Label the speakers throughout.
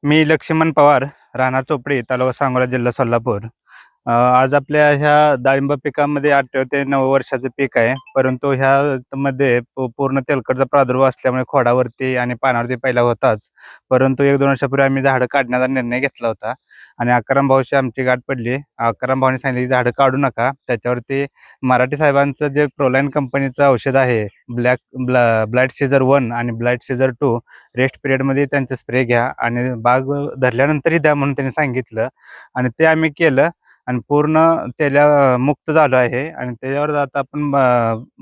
Speaker 1: मी लक्ष्मण पवार, राहणार चोपडी, तालुका सांगोला, जिल्हा सोलापूर. आज आपल्या ह्या डाळिंब पिकामध्ये 8 ते 9 वर्षाचं पीक आहे, परंतु ह्यामध्ये पूर्ण तेलकटचा प्रादुर्भाव असल्यामुळे खोडावरती आणि पानावरती पहिला होताच. परंतु 1-2 वर्षापूर्वी आम्ही झाडं काढण्याचा निर्णय घेतला होता आणि आकाराम भाऊशी आमची गाठ पडली. आकाराम भाऊनी सांगितले की झाडं काढू नका. त्याच्यावरती मराठी साहेबांचं जे प्रोलाइन कंपनीचं औषध आहे, ब्लाइट सीझर 1 आणि ब्लाइट सीझर 2 रेस्ट पिरियडमध्ये त्यांचं स्प्रे घ्या आणि बाग धरल्यानंतरही द्या म्हणून त्यांनी सांगितलं आणि ते आम्ही केलं आणि पूर्ण त्याला मुक्त झालो आहे. आणि त्याच्यावर आता आपण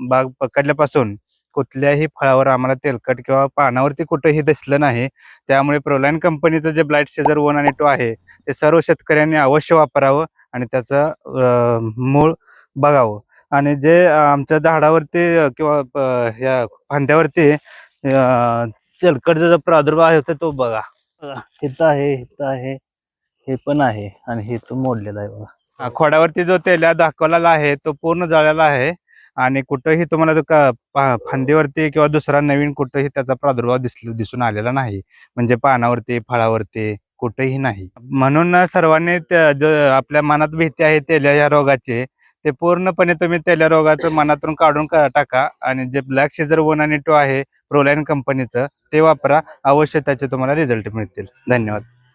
Speaker 1: बाग पकडल्यापासून कुठल्याही फळावर आम्हाला तेलकट किंवा पानावरती कुठंही दिसलं नाही. त्यामुळे प्रोलाइन कंपनीचं जे ब्लाइट सीझर 1 आणि 2 आहे ते सर्व शेतकऱ्यांनी अवश्य वापरावं आणि त्याचं मूळ बघावं. आणि जे आमच्या झाडावरती किंवा ह्या फांद्यावरती तेलकटचा जो प्रादुर्भाव आहे तो बघा.
Speaker 2: इथं आहे, इथं आहे, हे पण आहे आणि हे तो मोडलेला आहे बघा.
Speaker 1: खोडावरती जो तेल्या दाखवलेला आहे तो पूर्ण जळलेला आहे आणि कुठंही तुम्हाला फांदीवरती किंवा दुसरा नवीन कुठंही त्याचा प्रादुर्भाव दिसून आलेला नाही. म्हणजे पानावरती, फळावरती कुठेही नाही. म्हणून सर्वांनी जो आपल्या मनात भीती आहे तेल्या या रोगाची, ते पूर्णपणे तुम्ही तेल्या रोगाचं मनातून काढून टाका आणि जे ब्लॅक सीझर 1 आणि 2 आहे प्रोलाइन कंपनीचं ते वापरा. अवश्य त्याचे तुम्हाला रिझल्ट मिळतील. धन्यवाद.